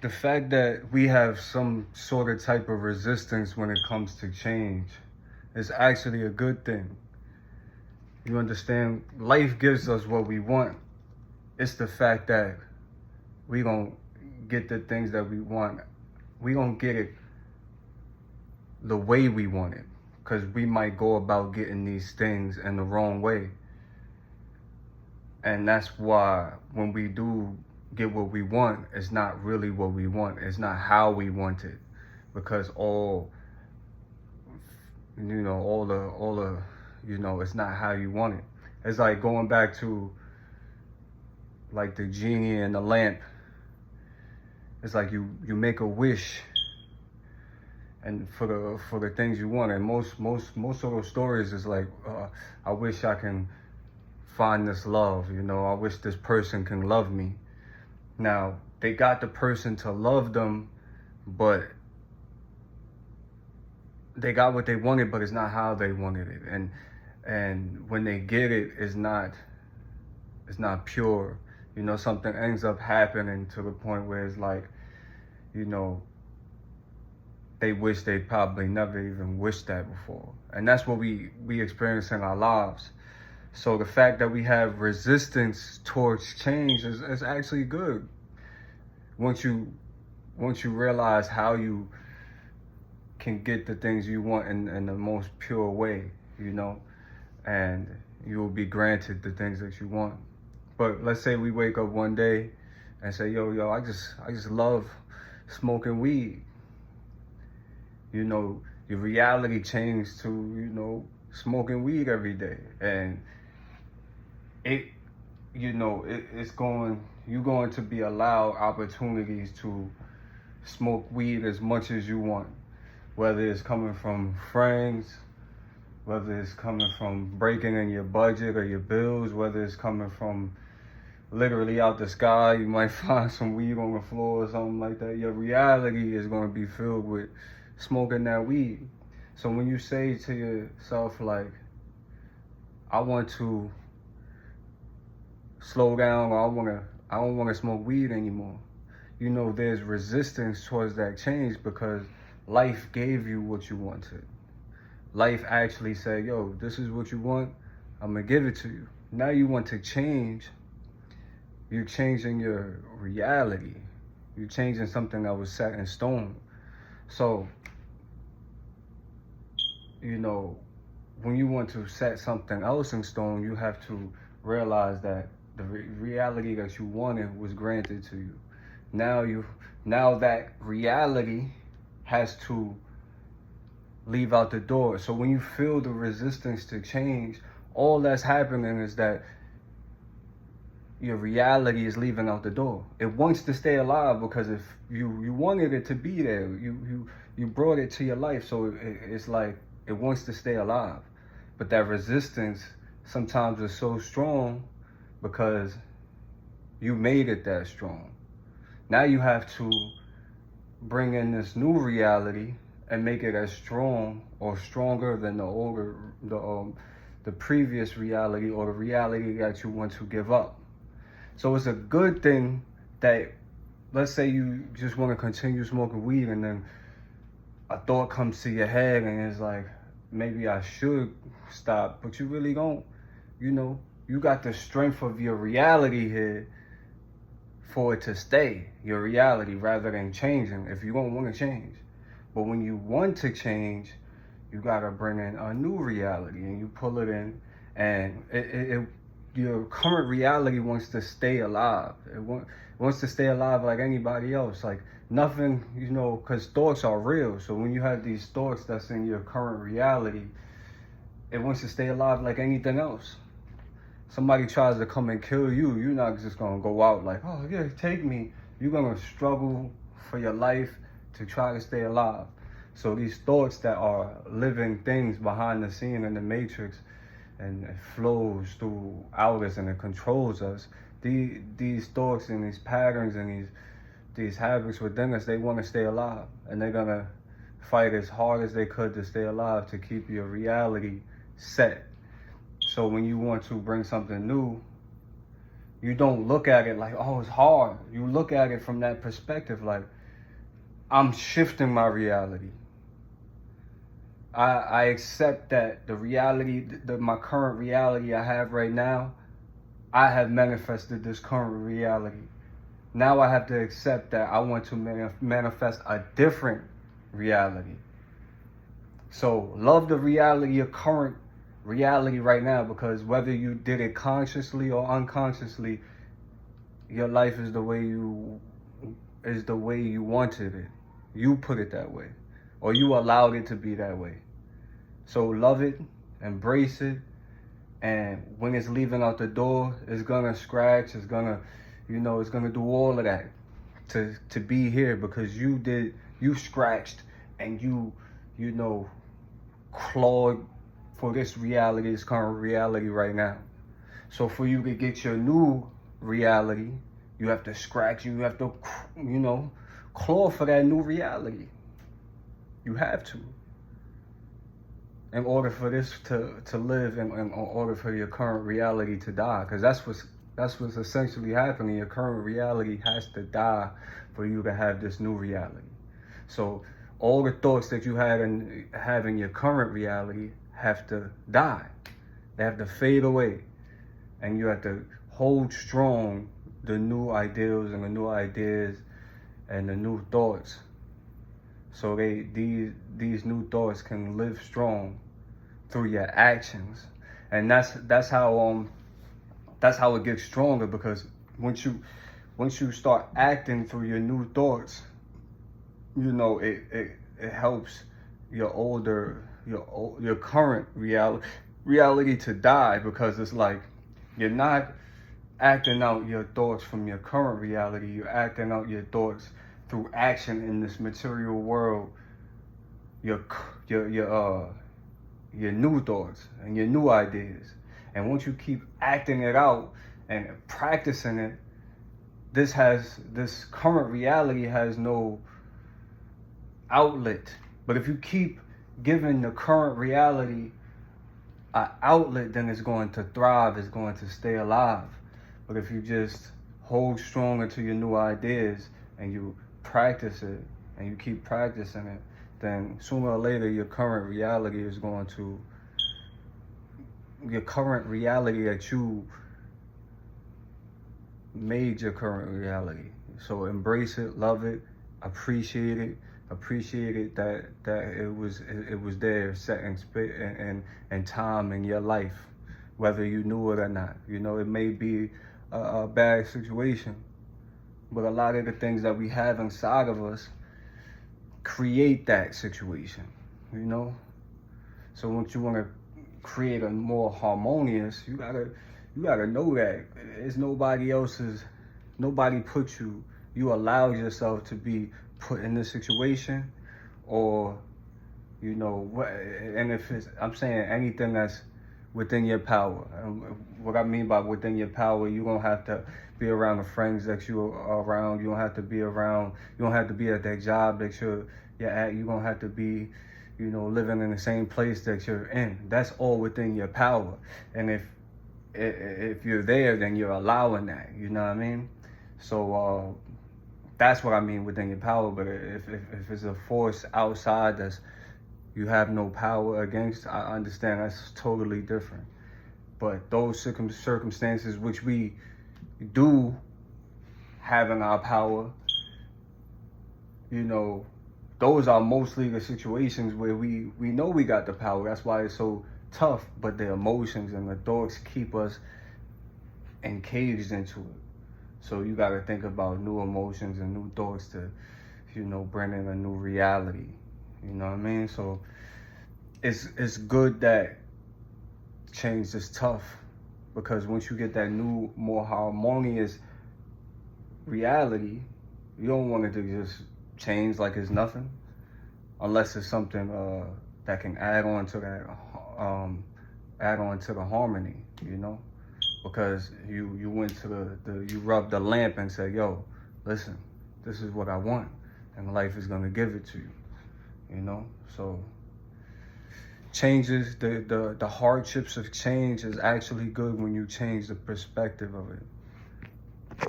the fact that we have some sort of type of resistance when it comes to change is actually a good thing. You understand? Life gives us what we want. It's the fact that we don't get the things that we want. We don't get it the way we want it, because we might go about getting these things in the wrong way. And that's why when we do get what we want, it's not really what we want. It's not how we want it, because all the it's not how you want it. It's like going back to like the genie and the lamp. It's like you make a wish, and for the things you want. And most of those stories is like, I wish I can find this love. I wish this person can love me. Now they got the person to love them, but they got what they wanted, but it's not how they wanted it. And when they get it, it's not pure. Something ends up happening to the point where it's like, they wish they probably never even wished that before. And that's what we experience in our lives. So the fact that we have resistance towards change is actually good. Once you realize how you can get the things you want in the most pure way, and you will be granted the things that you want. But let's say we wake up one day and say, yo, I just love smoking weed. Your reality changed to, smoking weed every day. And you're going to be allowed opportunities to smoke weed as much as you want. Whether it's coming from friends, whether it's coming from breaking in your budget or your bills, whether it's coming from literally out the sky, you might find some weed on the floor or something like that. Your reality is going to be filled with smoking that weed. So when you say to yourself, like, I want to slow down, or I don't want to smoke weed anymore, there's resistance towards that change, because life gave you what you wanted. Life actually said, yo, this is what you want, I'm gonna give it to you. Now you want to change. You're changing your reality. You're changing something that was set in stone. So, when you want to set something else in stone, you have to realize that the reality that you wanted was granted to you. Now that reality has to leave out the door. So when you feel the resistance to change, all that's happening is that your reality is leaving out the door. It wants to stay alive, because if you wanted it to be there, you brought it to your life, so it's like it wants to stay alive. But that resistance sometimes is so strong because you made it that strong. Now you have to bring in this new reality and make it as strong or stronger than the previous reality, or the reality that you want to give up. So it's a good thing that, let's say you just want to continue smoking weed, and then a thought comes to your head and it's like, maybe I should stop, but you really don't. You got the strength of your reality here for it to stay your reality rather than changing if you don't want to change. But when you want to change, you gotta bring in a new reality, and you pull it in, and your current reality wants to stay alive. It wants to stay alive like anybody else. Like nothing, because thoughts are real. So when you have these thoughts that's in your current reality, it wants to stay alive like anything else. Somebody tries to come and kill you, you're not just gonna go out like, oh yeah, take me. You're gonna struggle for your life to try to stay alive. So these thoughts that are living things behind the scene in the matrix, and it flows throughout us and it controls us. These thoughts and these patterns and these habits within us, they want to stay alive, and they're gonna fight as hard as they could to stay alive, to keep your reality set. So when you want to bring something new, you don't look at it like, oh, it's hard. You look at it from that perspective, like, I'm shifting my reality. I accept that the reality, my current reality I have right now, I have manifested this current reality. Now I have to accept that I want to manifest a different reality. So love the reality, your current reality right now, because whether you did it consciously or unconsciously, your life is the way you wanted it. You put it that way, or you allowed it to be that way. So love it, embrace it, and when it's leaving out the door, it's gonna scratch, it's gonna do all of that to be here, because you scratched and you clawed for this reality, this current reality right now. So for you to get your new reality, you have to scratch, you have to, claw for that new reality. You have to. In order for this to live, and in order for your current reality to die. Because that's what's essentially happening. Your current reality has to die for you to have this new reality. So all the thoughts that you have in your current reality have to die. They have to fade away. And you have to hold strong the new ideals and the new ideas and the new thoughts. So these new thoughts can live strong through your actions. And that's how it gets stronger, because once you start acting through your new thoughts, it helps your current reality to die, because it's like you're not acting out your thoughts from your current reality. You're acting out your thoughts through action in this material world. Your new thoughts and your new ideas. And once you keep acting it out and practicing it, this current reality has no outlet. But if you keep giving the current reality an outlet, then it's going to thrive, it's going to stay alive. But if you just hold stronger to your new ideas and you practice it and you keep practicing it, then sooner or later your current reality that you made your current reality. So embrace it, love it, appreciate it that it was there, set in time in your life, whether you knew it or not. It may be a bad situation, but a lot of the things that we have inside of us create that situation, So once you want to create a more harmonious, you gotta know that it's nobody put you. You allowed yourself to be put in this situation, or and I'm saying anything that's within your power. What I mean by within your power, you don't have to be around the friends that you're around. You don't have to be at that job that you're at. You don't have to be, living in the same place that you're in. That's all within your power. And if you're there, then you're allowing that. You know what I mean? So that's what I mean within your power. But if it's a force outside that's you have no power against, I understand that's totally different. But those circumstances which we do have in our power, those are mostly the situations where we know we got the power. That's why it's so tough. But the emotions and the thoughts keep us encaged into it. So you got to think about new emotions and new thoughts to, bring in a new reality. You know what I mean? So it's good that change is tough, because once you get that new, more harmonious reality, you don't want it to just change like it's nothing, unless it's something that can add on to the harmony, because you went to you rubbed the lamp and said, yo, listen, this is what I want, and life is gonna give it to you. So changes, the hardships of change is actually good when you change the perspective of it.